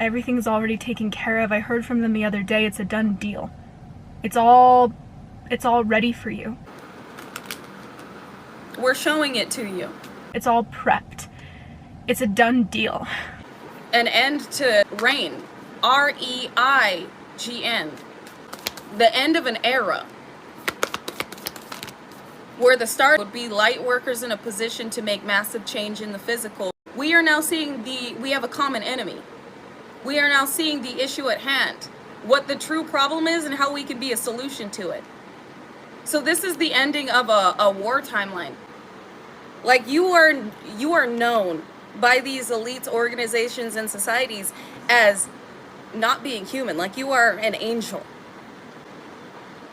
Everything's already taken care of. I heard from them the other day. It's a done deal. It's all ready for you. We're showing it to you. It's all prepped. It's a done deal. An end to reign. R-E-I-G-N. The end of an era. Where the start would be light workers in a position to make massive change in the physical. We are now seeing we have a common enemy. We are now seeing the issue at hand. What the true problem is and how we can be a solution to it. So this is the ending of a war timeline. Like you are known by these elites, organizations, and societies as not being human. Like you are an angel.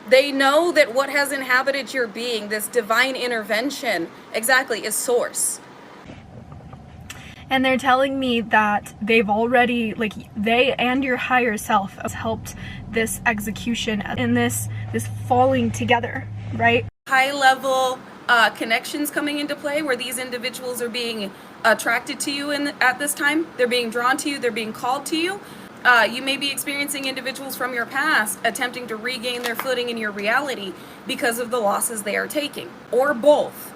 They know that what has inhabited your being, this divine intervention, exactly, is source. And they're telling me that they've already, like, they and your higher self has helped this execution in this falling together, right? High level connections coming into play where these individuals are being attracted to you at this time. They're being drawn to you. They're being called to you. You may be experiencing individuals from your past attempting to regain their footing in your reality because of the losses they are taking, or both.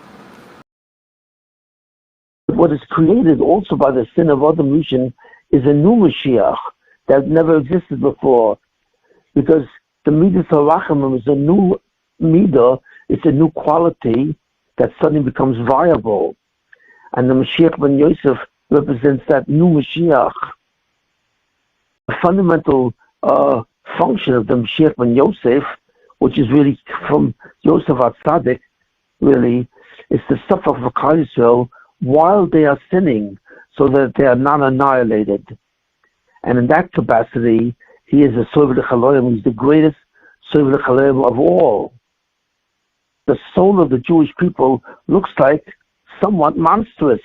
What is created also by the sin of automation is a new Mashiach that never existed before, because the Midas HaRachamim is a new Midah, it's a new quality that suddenly becomes viable. And the Mashiach ben Yosef represents that new Mashiach. The fundamental function of the Mashiach ben Yosef, which is really from Yosef HaTzadik, really, is to suffer for Klal Yisrael while they are sinning, so that they are not annihilated. And in that capacity, he is a Sovereign Chaloyim. He's the greatest Sovereign Chaloyim of all. The soul of the Jewish people looks like somewhat monstrous.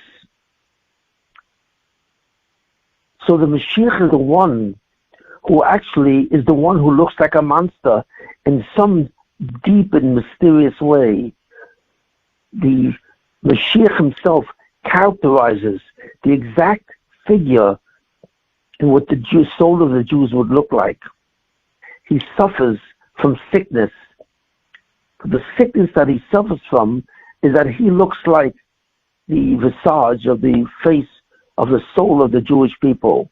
So the Mashiach is the one who actually is the one who looks like a monster in some deep and mysterious way. The Mashiach himself characterizes the exact figure in what the soul of the Jews would look like. He suffers from sickness. The sickness that he suffers from is that he looks like the visage of the face of the soul of the Jewish people,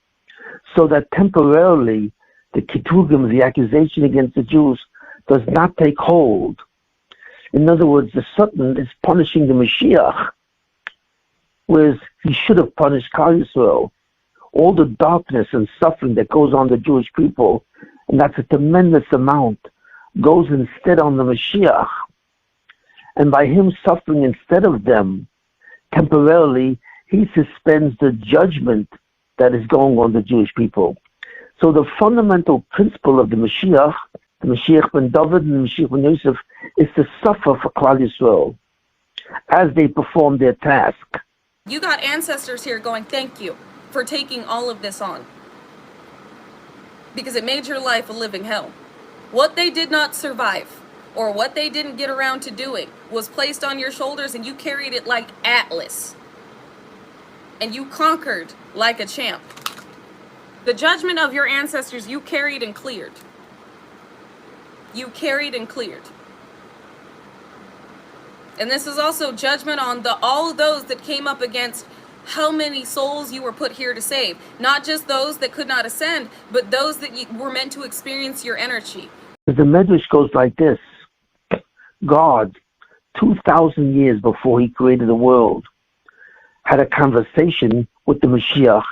so that temporarily the ketugim, the accusation against the Jews, does not take hold. In other words, the Satan is punishing the Mashiach, whereas he should have punished Klal Yisrael. All the darkness and suffering that goes on the Jewish people, and that's a tremendous amount, goes instead on the Mashiach. And by him suffering instead of them, temporarily, he suspends the judgment that is going on the Jewish people. So the fundamental principle of the Mashiach ben David and the Mashiach ben Yosef, is to suffer for Klal Yisrael as they perform their task. You got ancestors here going, thank you for taking all of this on. Because it made your life a living hell. What they did not survive, or what they didn't get around to doing, was placed on your shoulders and you carried it like Atlas. And you conquered like a champ. The judgment of your ancestors you carried and cleared. You carried and cleared. And this is also judgment on all of those that came up against how many souls you were put here to save. Not just those that could not ascend, but those that were meant to experience your energy. The Medrash goes like this. God, 2,000 years before he created the world, had a conversation with the Mashiach,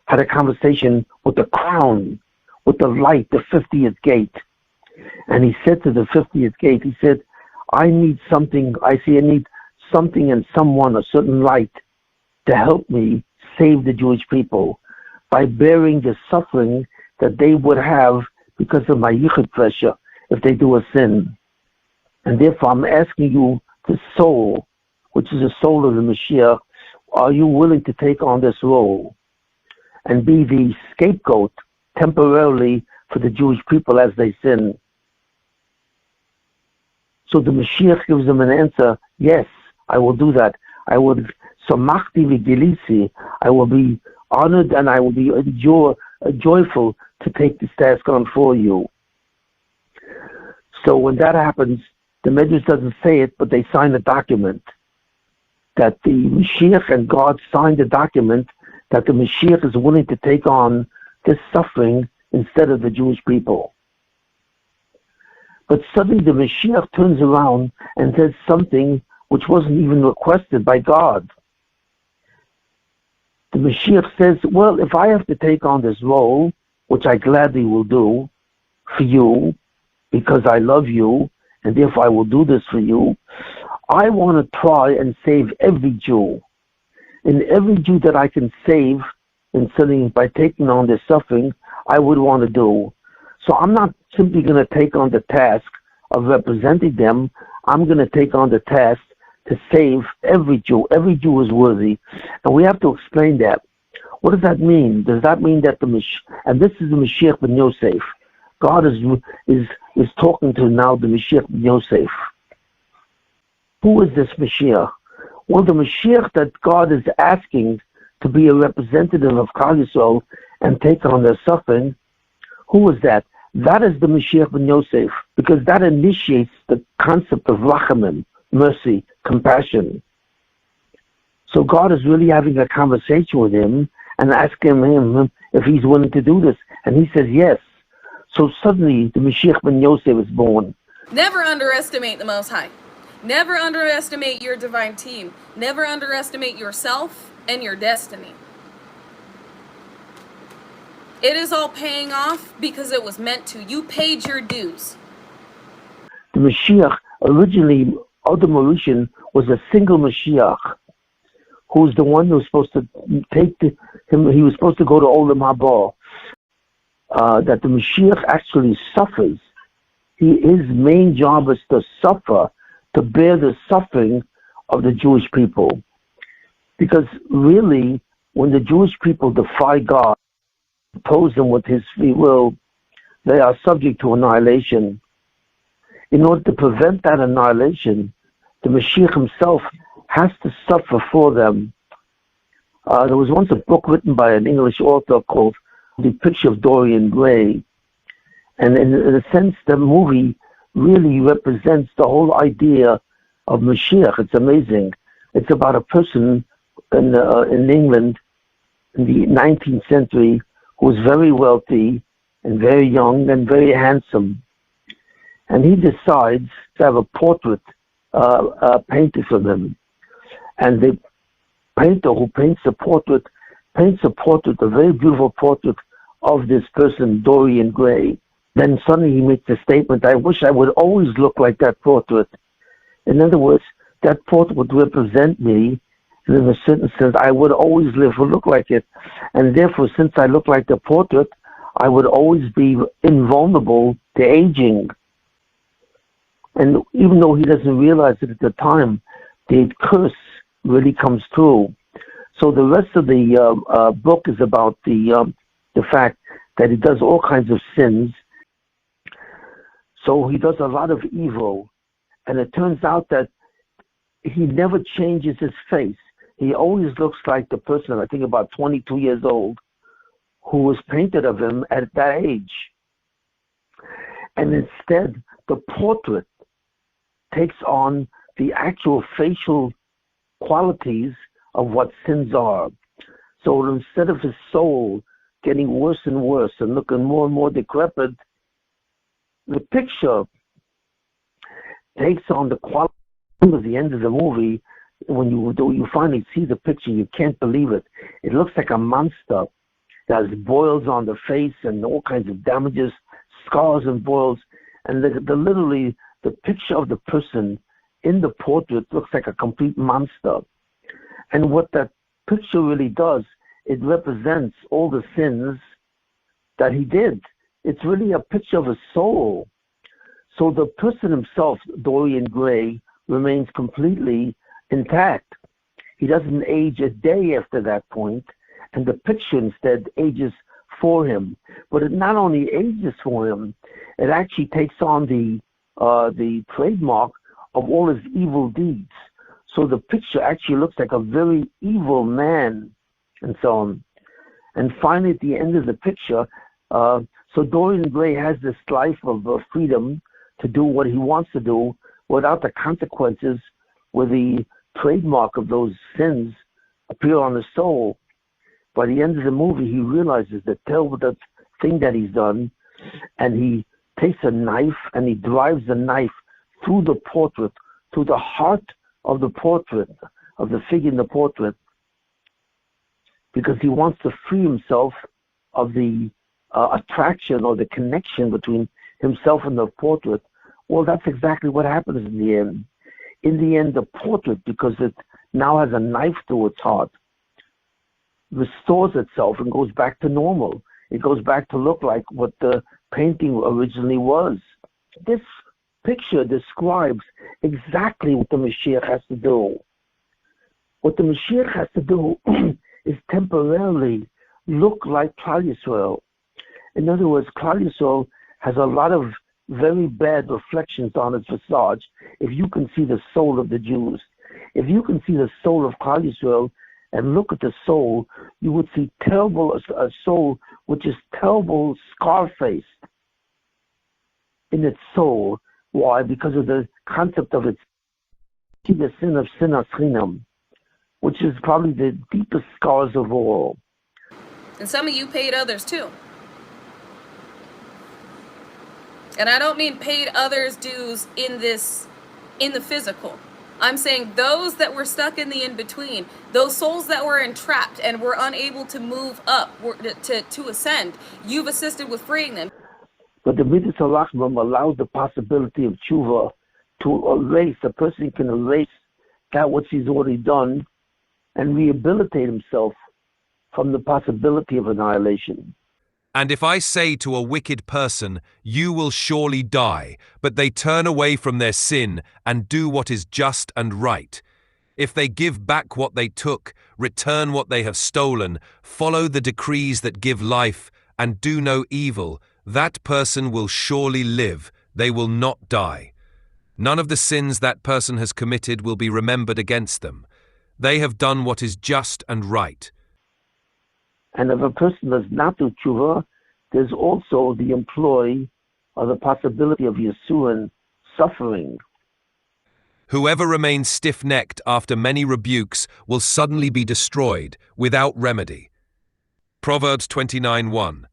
had a conversation with the crown, with the light, the 50th gate. And he said to the 50th gate, he said, I need something, I need something and someone, a certain light, to help me save the Jewish people by bearing the suffering that they would have because of my yichud pressure if they do a sin. And therefore I'm asking you, the soul, which is the soul of the Mashiach, are you willing to take on this role and be the scapegoat temporarily for the Jewish people as they sin? So the Mashiach gives them an answer, yes, I will do that. I would, so machti v'gilisi, I will be honored and I will be endure joyful to take this task on for you. So when that happens, the Medrash doesn't say it, but they sign a document that the Mashiach and God signed a document that the Mashiach is willing to take on this suffering instead of the Jewish people. But suddenly the Mashiach turns around and says something which wasn't even requested by God. The Mashiach says, well, if I have to take on this role, which I gladly will do for you, because I love you, and therefore I will do this for you, I want to try and save every Jew. And every Jew that I can save by taking on their suffering, I would want to do. So I'm not simply going to take on the task of representing them. I'm going to take on the task to save every Jew. Every Jew is worthy. And we have to explain that. What does that mean? Does that mean that and this is the Mashiach ben Yosef. God is talking to now the Mashiach ben Yosef. Who is this Mashiach? Well, the Mashiach that God is asking to be a representative of Klal Yisrael and take on their suffering, who is that? That is the Mashiach ben Yosef, because that initiates the concept of rachamim, mercy, compassion. So God is really having a conversation with him and asking him if he's willing to do this. And he says yes. So suddenly the Mashiach ben Yosef is born. Never underestimate the Most High. Never underestimate your divine team. Never underestimate yourself and your destiny. It is all paying off because it was meant to. You paid your dues. The Mashiach, originally, Adam Rishon was a single Mashiach, who's the one who was supposed to take him. He was supposed to go to Olam Haba. That the Mashiach actually suffers. His main job is to suffer, to bear the suffering of the Jewish people. Because really, when the Jewish people defy God, oppose him with his free will, they are subject to annihilation. In order to prevent that annihilation, the Mashiach himself has to suffer for them. There was once a book written by an English author called The Picture of Dorian Gray. And in a sense, the movie really represents the whole idea of Mashiach. It's amazing. It's about a person in England in the 19th century who was very wealthy and very young and very handsome. And he decides to have a portrait painted for him. And the painter who paints a portrait, a very beautiful portrait of this person, Dorian Gray. Then suddenly he makes the statement, I wish I would always look like that portrait. In other words, that portrait would represent me, and in a certain sense, I would always look like it. And therefore, since I look like the portrait, I would always be invulnerable to aging. And even though he doesn't realize it at the time, the curse really comes true. So the rest of the book is about the fact that he does all kinds of sins. So he does a lot of evil. And it turns out that he never changes his face. He always looks like the person, I think about 22 years old, who was painted of him at that age. And instead, the portrait takes on the actual facial qualities of what sins are. So instead of his soul getting worse and worse and looking more and more decrepit, the picture takes on the quality of the end of the movie. When you finally see the picture, you can't believe it. It looks like a monster that has boils on the face and all kinds of damages, scars and boils. And literally, the picture of the person in the portrait looks like a complete monster. And what that picture really does, it represents all the sins that he did. It's really a picture of a soul. So the person himself, Dorian Gray, remains completely intact. He doesn't age a day after that point, and the picture instead ages for him. But it not only ages for him, it actually takes on the trademark of all his evil deeds. So the picture actually looks like a very evil man, and so on. And finally, at the end of the picture, so Dorian Gray has this life of freedom to do what he wants to do without the consequences, where the trademark of those sins appear on his soul. By the end of the movie, he realizes the terrible thing that he's done, and he takes a knife and he drives the knife through the portrait, through the heart of the portrait, of the figure in the portrait, because he wants to free himself of the attraction or the connection between himself and the portrait. Well, that's exactly what happens in the end. In the end, the portrait, because it now has a knife through its heart, restores itself and goes back to normal. It goes back to look like what the painting originally was. This picture describes exactly what the Mashiach has to do. What the Mashiach has to do is temporarily look like Klal Yisrael. In other words, Klal Yisrael has a lot of very bad reflections on its facade. If you can see the soul of the Jews, if you can see the soul of Klal Yisrael and look at the soul, you would see a soul which is terrible, scar-faced in its soul. Why? Because of the concept of its the sin of sinas chinam, which is probably the deepest scars of all. And some of you paid others too. And I don't mean paid others dues in the physical. I'm saying those that were stuck in the in-between, those souls that were entrapped and were unable to move up, to ascend, you've assisted with freeing them. But the Midas Rachman allows the possibility of tshuva to erase, a person can erase that which he's already done and rehabilitate himself from the possibility of annihilation. And if I say to a wicked person, you will surely die, but they turn away from their sin and do what is just and right. If they give back what they took, return what they have stolen, follow the decrees that give life, and do no evil, that person will surely live, they will not die. None of the sins that person has committed will be remembered against them. They have done what is just and right. And if a person does not do tshuva, there's also the employ or the possibility of Yisurin suffering. Whoever remains stiff-necked after many rebukes will suddenly be destroyed without remedy. Proverbs 29:1.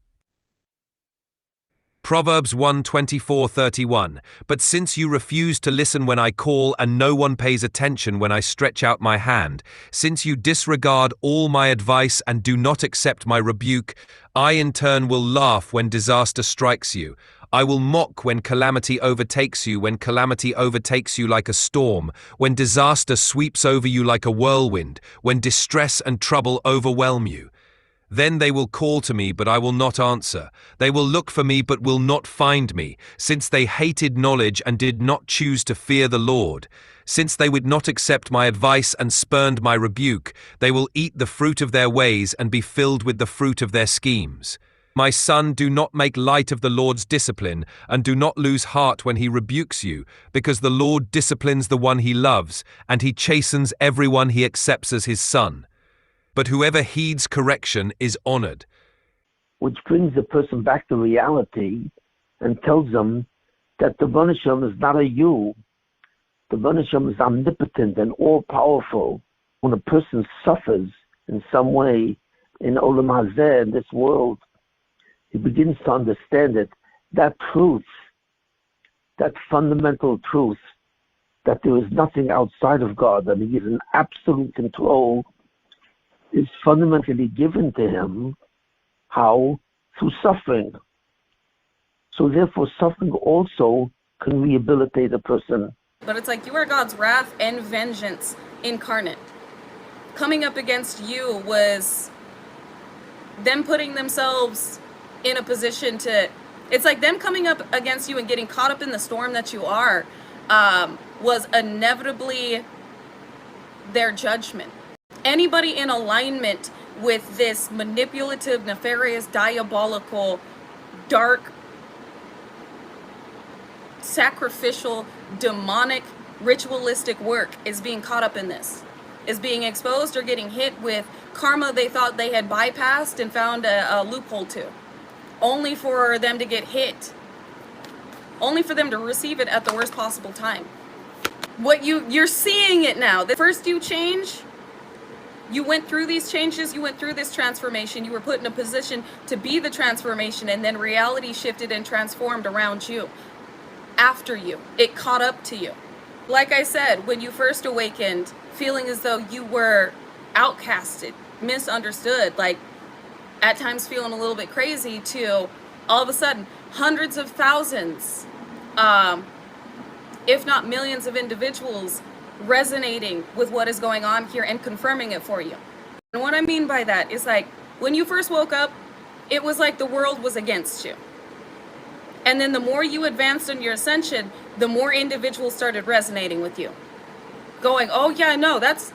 Proverbs 1:24-31. But since you refuse to listen when I call and no one pays attention when I stretch out my hand, since you disregard all my advice and do not accept my rebuke, I in turn will laugh when disaster strikes you. I will mock when calamity overtakes you like a storm, when disaster sweeps over you like a whirlwind, when distress and trouble overwhelm you. Then they will call to me, but I will not answer. They will look for me, but will not find me, since they hated knowledge and did not choose to fear the Lord. Since they would not accept my advice and spurned my rebuke, they will eat the fruit of their ways and be filled with the fruit of their schemes. My son, do not make light of the Lord's discipline, and do not lose heart when he rebukes you, because the Lord disciplines the one he loves, and he chastens everyone he accepts as his son. But whoever heeds correction is honored. Which brings the person back to reality and tells them that the Rebbeinu Shalom is not a you. The Rebbeinu Shalom is omnipotent and all-powerful. When a person suffers in some way in Olam Hazeh, in this world, he begins to understand it. That truth, that fundamental truth, that there is nothing outside of God, that he is in absolute control, is fundamentally given to him. How? Through suffering. So therefore, suffering also can rehabilitate a person. But it's like you are God's wrath and vengeance incarnate. Coming up against you was them putting themselves in a position to, it's like them coming up against you and getting caught up in the storm that you are, was inevitably their judgment. Anybody in alignment with this manipulative, nefarious, diabolical, dark, sacrificial, demonic, ritualistic work is being caught up in this. is being exposed or getting hit with karma they thought they had bypassed and found a loophole to, only for them to get hit, only for them to receive it at the worst possible time. You're seeing it now. The first you change, you went through these changes, you went through this transformation, you were put in a position to be the transformation, and then reality shifted and transformed around you. After you, it caught up to you. Like I said, when you first awakened, feeling as though you were outcasted, misunderstood, like at times feeling a little bit crazy, to all of a sudden hundreds of thousands, if not millions of individuals resonating with what is going on here and confirming it for you. And what I mean by that is, like, when you first woke up, it was like the world was against you. And then the more you advanced in your ascension, the more individuals started resonating with you, going, oh yeah, no, that's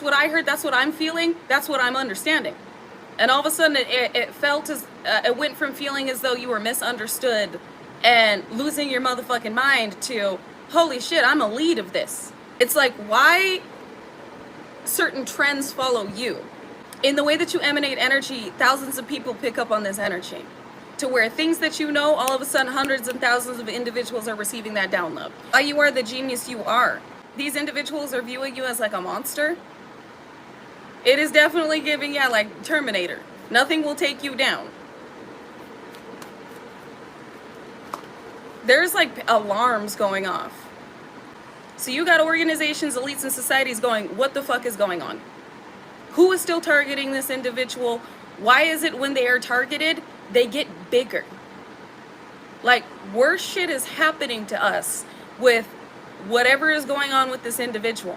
what I heard, that's what I'm feeling, that's what I'm understanding. And all of a sudden it felt as it went from feeling as though you were misunderstood and losing your motherfucking mind to, holy shit, I'm a lead of this. It's like, why certain trends follow you. In the way that you emanate energy, thousands of people pick up on this energy, to where things that you know, all of a sudden hundreds and thousands of individuals are receiving that download. Why you are the genius you are. These individuals are viewing you as like a monster. It is definitely giving, yeah, like Terminator. Nothing will take you down. There's like alarms going off. So you got organizations, elites, and societies going, what the fuck is going on? Who is still targeting this individual? Why is it when they are targeted, they get bigger? Like, worse shit is happening to us with whatever is going on with this individual.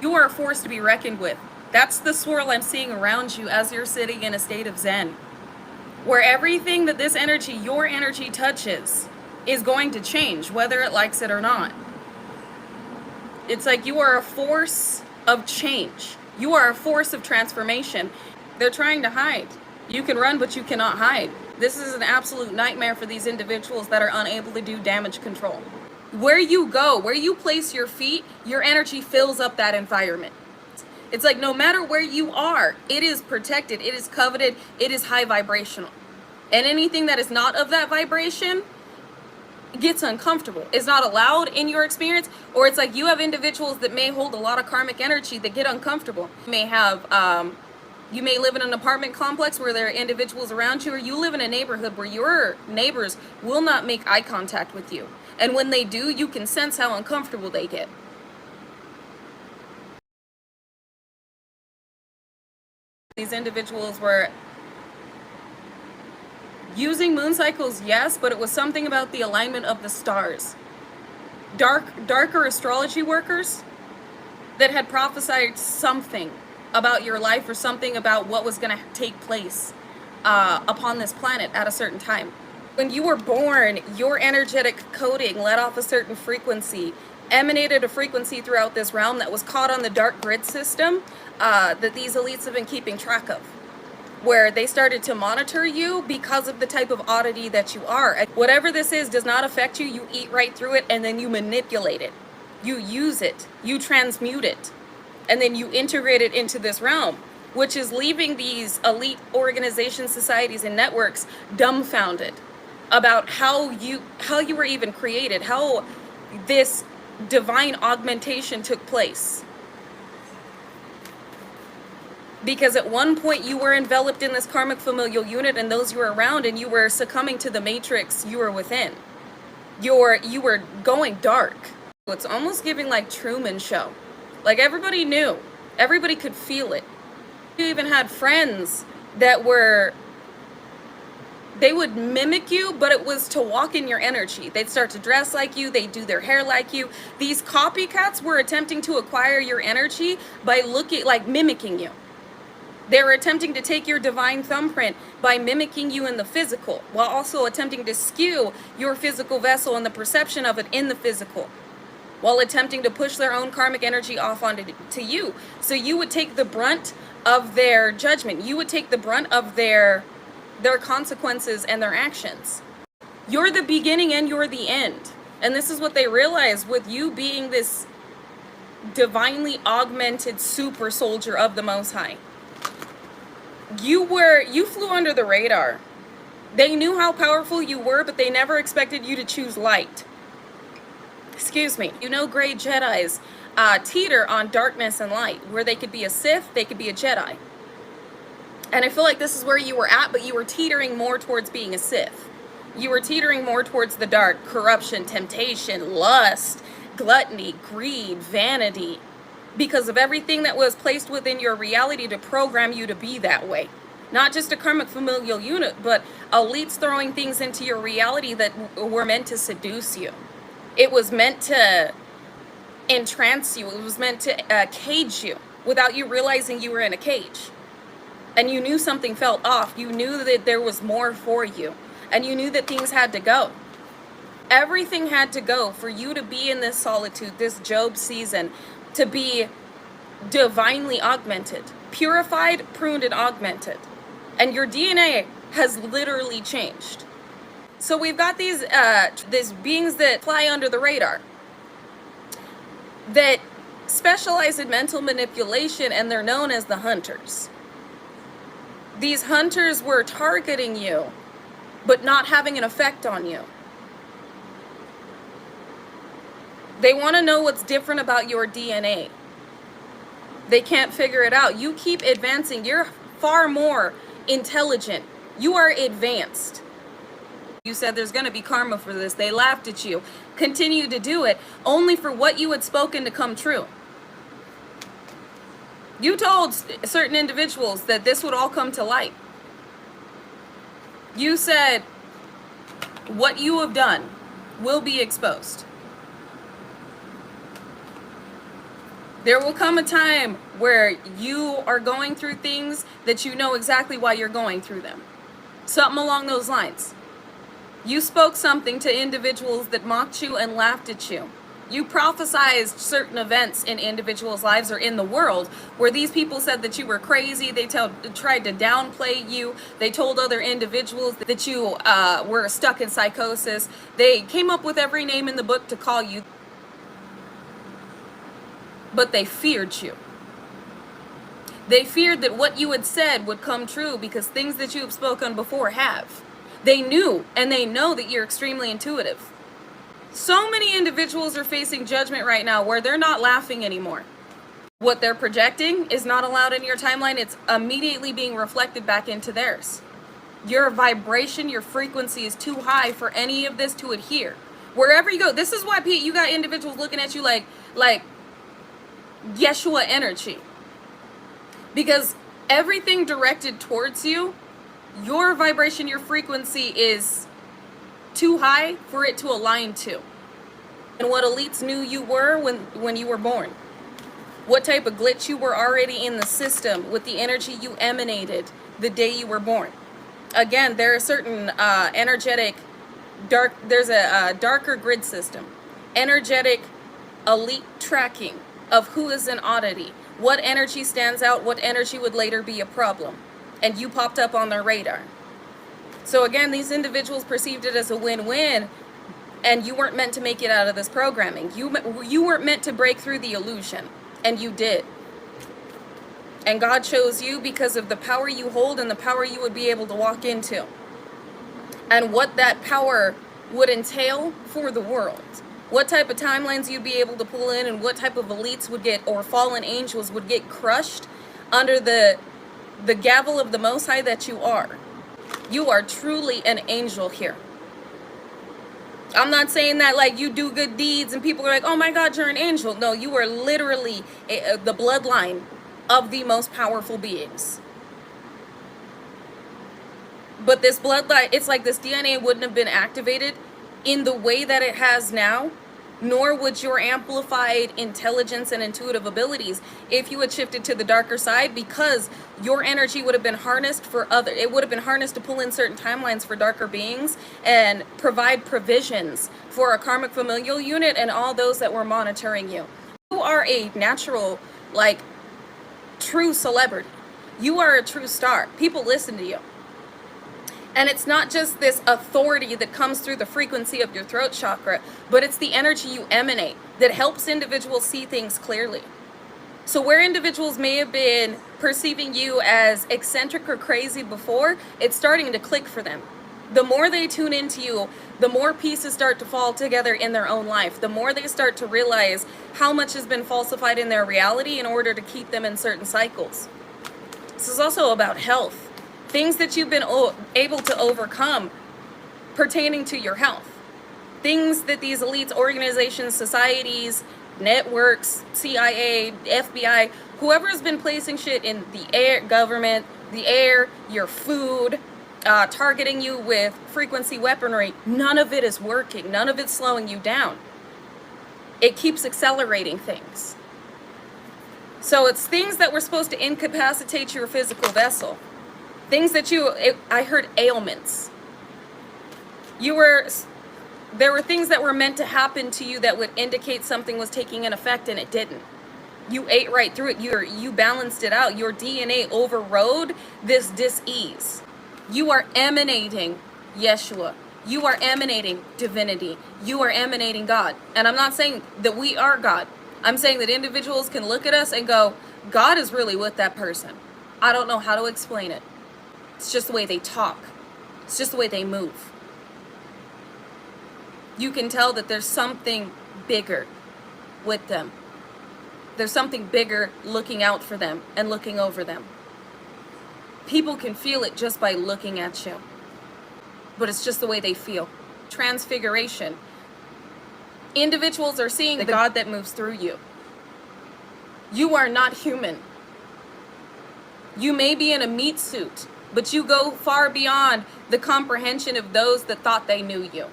You are a force to be reckoned with. That's the swirl I'm seeing around you as you're sitting in a state of Zen, where everything that this energy, your energy, touches is going to change, whether it likes it or not. It's like you are a force of change. You are a force of transformation. They're trying to hide. You can run, but you cannot hide. This is an absolute nightmare for these individuals that are unable to do damage control. Where you go, where you place your feet, your energy fills up that environment. It's like no matter where you are, it is protected, it is coveted, it is high vibrational. And anything that is not of that vibration gets uncomfortable. It's not allowed in your experience, or it's like you have individuals that may hold a lot of karmic energy that get uncomfortable. You may have, you may live in an apartment complex where there are individuals around you, or you live in a neighborhood where your neighbors will not make eye contact with you. And when they do, you can sense how uncomfortable they get. These individuals were using moon cycles, yes, but it was something about the alignment of the stars. Darker astrology workers that had prophesied something about your life, or something about what was going to take place upon this planet at a certain time. When you were born, your energetic coding let off a certain frequency, emanated a frequency throughout this realm that was caught on the dark grid system that these elites have been keeping track of, where they started to monitor you because of the type of oddity that you are. Whatever this is does not affect you. You eat right through it, and then you manipulate it. You use it. You transmute it. And then you integrate it into this realm, which is leaving these elite organizations, societies, and networks dumbfounded about how you were even created, how this divine augmentation took place. Because at one point you were enveloped in this karmic familial unit and those you were around, and you were succumbing to the matrix you were within. You were going dark. It's almost giving like Truman Show. Like everybody knew. Everybody could feel it. You even had friends that they would mimic you, but it was to walk in your energy. They'd start to dress like you. They'd do their hair like you. These copycats were attempting to acquire your energy by mimicking you. They were attempting to take your divine thumbprint by mimicking you in the physical, while also attempting to skew your physical vessel and the perception of it in the physical, while attempting to push their own karmic energy off onto you. So you would take the brunt of their judgment. You would take the brunt of their consequences and their actions. You're the beginning and you're the end. And this is what they realize with you being this divinely augmented super soldier of the Most High. You flew under the radar. They knew how powerful you were, but they never expected you to choose light. Excuse me. You know, gray Jedis teeter on darkness and light, where they could be a Sith, they could be a Jedi. And I feel like this is where you were at, but you were teetering more towards being a Sith. You were teetering more towards the dark, corruption, temptation, lust, gluttony, greed, vanity, because of everything that was placed within your reality to program you to be that way. Not just a karmic familial unit, but elites throwing things into your reality that were meant to seduce you. It was meant to entrance you. It was meant to cage you without you realizing you were in a cage. And you knew something felt off. You knew that there was more for you. And you knew that things had to go. Everything had to go for you to be in this solitude, this Job season, to be divinely augmented, purified, pruned, and augmented. And your DNA has literally changed. So we've got these beings that fly under the radar, that specialize in mental manipulation, and they're known as the hunters. These hunters were targeting you, but not having an effect on you. They want to know what's different about your DNA. They can't figure it out. You keep advancing. You're far more intelligent. You are advanced. You said there's going to be karma for this. They laughed at you. Continue to do it, only for what you had spoken to come true. You told certain individuals that this would all come to light. You said what you have done will be exposed. There will come a time where you are going through things that you know exactly why you're going through them. Something along those lines. You spoke something to individuals that mocked you and laughed at you. You prophesized certain events in individuals' lives or in the world where these people said that you were crazy. They tried to downplay you. They told other individuals that you were stuck in psychosis. They came up with every name in the book to call you. But they feared you. They feared that what you had said would come true because things that you have spoken before have. They knew and they know that you're extremely intuitive. So many individuals are facing judgment right now where they're not laughing anymore. What they're projecting is not allowed in your timeline. It's immediately being reflected back into theirs. Your vibration, your frequency is too high for any of this to adhere. Wherever you go, this is why, Pete, you got individuals looking at you like Yeshua energy. Because everything directed towards you, your vibration, your frequency is too high for it to align to. And what elites knew you were when you were born. What type of glitch you were already in the system with the energy you emanated the day you were born. Again, there are certain there's a darker grid system. Energetic elite tracking of who is an oddity. What energy stands out, what energy would later be a problem. And you popped up on their radar. So again, these individuals perceived it as a win-win, and you weren't meant to make it out of this programming. You weren't meant to break through the illusion, and you did. And God chose you because of the power you hold and the power you would be able to walk into. And what that power would entail for the world. What type of timelines you'd be able to pull in, and what type of elites would get, or fallen angels would get crushed under the gavel of the Most High that you are. You are truly an angel here. I'm not saying that like you do good deeds and people are like, oh my God, you're an angel. No, you are literally the bloodline of the most powerful beings. But this bloodline, it's like this DNA wouldn't have been activated in the way that it has now, nor would your amplified intelligence and intuitive abilities if you had shifted to the darker side, because your energy would have been harnessed it would have been harnessed to pull in certain timelines for darker beings and provide provisions for a karmic familial unit and all those that were monitoring you. You are a natural, true celebrity. You are a true star. People listen to you. And it's not just this authority that comes through the frequency of your throat chakra, but it's the energy you emanate that helps individuals see things clearly. So where individuals may have been perceiving you as eccentric or crazy before, it's starting to click for them. The more they tune into you, the more pieces start to fall together in their own life. The more they start to realize how much has been falsified in their reality in order to keep them in certain cycles. This is also about health. Things that you've been able to overcome pertaining to your health. Things that these elites, organizations, societies, networks, CIA, FBI, whoever has been placing shit in the air, government, the air, your food, targeting you with frequency weaponry, none of it is working. None of it's slowing you down. It keeps accelerating things. So it's things that were supposed to incapacitate your physical vessel. Things that I heard ailments. There were things that were meant to happen to you that would indicate something was taking an effect and it didn't. You ate right through it. You balanced it out. Your DNA overrode this dis-ease. You are emanating Yeshua. You are emanating divinity. You are emanating God. And I'm not saying that we are God. I'm saying that individuals can look at us and go, God is really with that person. I don't know how to explain it. It's just the way they talk. It's just the way they move. You can tell that there's something bigger with them. There's something bigger looking out for them and looking over them. People can feel it just by looking at you. But it's just the way they feel. Transfiguration. Individuals are seeing the God that moves through you. You are not human. You may be in a meat suit, but you go far beyond the comprehension of those that thought they knew you.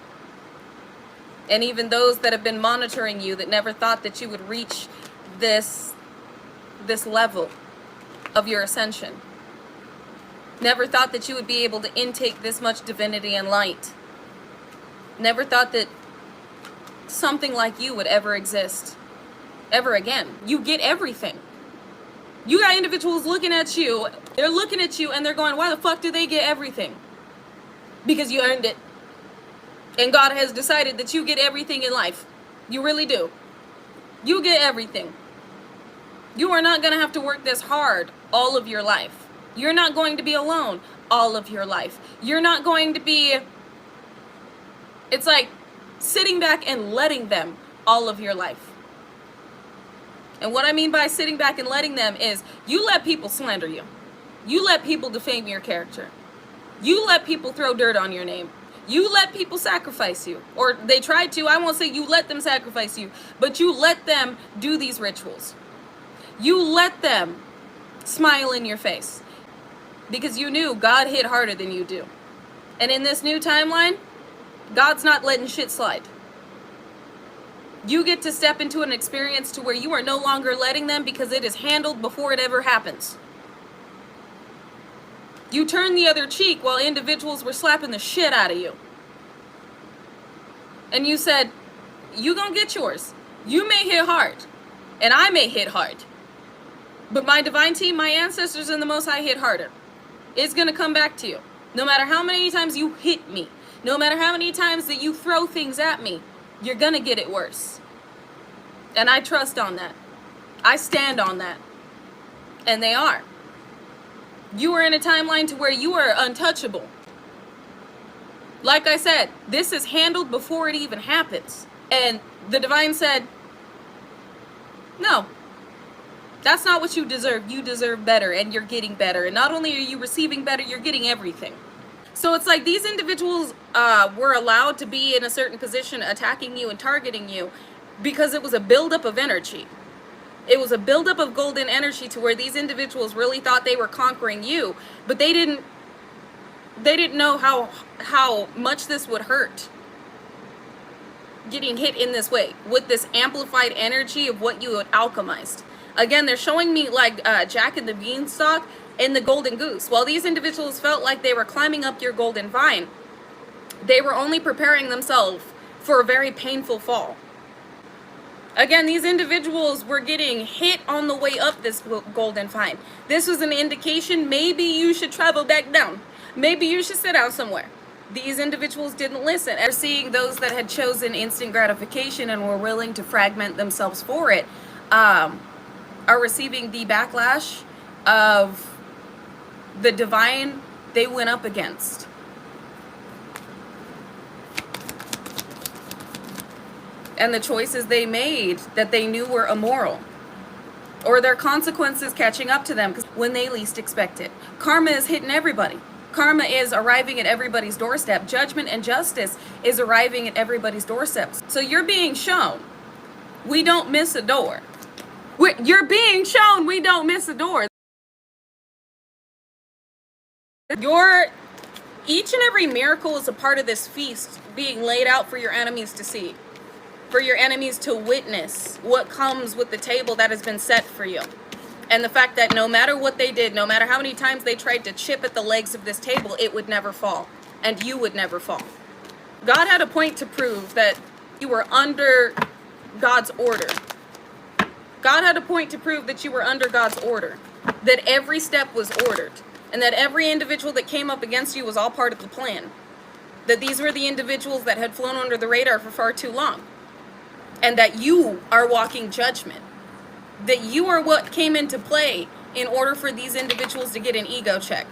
And even those that have been monitoring you that never thought that you would reach this level of your ascension. Never thought that you would be able to intake this much divinity and light. Never thought that something like you would ever exist. Ever again. You get everything. You got individuals looking at you. They're looking at you and they're going, why the fuck do they get everything? Because you earned it. And God has decided that you get everything in life. You really do. You get everything. You are not going to have to work this hard all of your life. You're not going to be alone all of your life. You're not going to be... It's like sitting back and letting them all of your life. And what I mean by sitting back and letting them is you let people slander you. You let people defame your character. You let people throw dirt on your name. You let people sacrifice you. Or they tried to. I won't say you let them sacrifice you, but you let them do these rituals. You let them smile in your face. Because you knew God hit harder than you do. And in this new timeline, God's not letting shit slide. You get to step into an experience to where you are no longer letting them because it is handled before it ever happens. You turned the other cheek while individuals were slapping the shit out of you. And you said, you gonna get yours. You may hit hard. And I may hit hard. But my divine team, my ancestors and the Most High hit harder. It's gonna come back to you. No matter how many times you hit me. No matter how many times that you throw things at me. You're gonna get it worse. And I trust on that. I stand on that. And they are. You are in a timeline to where you are untouchable. Like I said, this is handled before it even happens. And the divine said, no, that's not what you deserve. You deserve better, and you're getting better. And not only are you receiving better, you're getting everything. So it's like these individuals were allowed to be in a certain position attacking you and targeting you because it was a buildup of energy. It was a buildup of golden energy to where these individuals really thought they were conquering you, but they didn't know how much this would hurt. Getting hit in this way with this amplified energy of what you had alchemized. Again, they're showing me like Jack and the Beanstalk and the Golden Goose. While these individuals felt like they were climbing up your golden vine, they were only preparing themselves for a very painful fall. Again, these individuals were getting hit on the way up this golden vine. This was an indication maybe you should travel back down. Maybe you should sit down somewhere. These individuals didn't listen. And seeing those that had chosen instant gratification and were willing to fragment themselves for it are receiving the backlash of the divine they went up against. And the choices they made that they knew were immoral, or their consequences catching up to them when they least expect it. Karma is hitting everybody. Karma is arriving at everybody's doorstep. Judgment and justice is arriving at everybody's doorstep. So you're being shown, we don't miss a door. You're being shown, we don't miss a door. Each and every miracle is a part of this feast being laid out for your enemies to see. For your enemies to witness what comes with the table that has been set for you. And the fact that no matter what they did, no matter how many times they tried to chip at the legs of this table, it would never fall. And you would never fall. God had a point to prove that you were under God's order. God had a point to prove that you were under God's order. That every step was ordered. And that every individual that came up against you was all part of the plan. That these were the individuals that had flown under the radar for far too long. And that you are walking judgment. That you are what came into play in order for these individuals to get an ego check.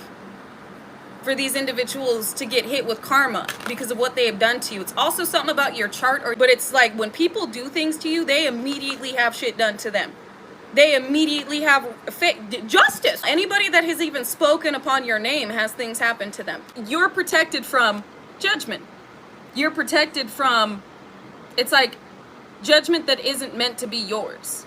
For these individuals to get hit with karma because of what they have done to you. It's also something about your chart, but it's like when people do things to you, they immediately have shit done to them. They immediately have justice. Anybody that has even spoken upon your name has things happen to them. You're protected from judgment. You're protected from, it's like, judgment that isn't meant to be yours.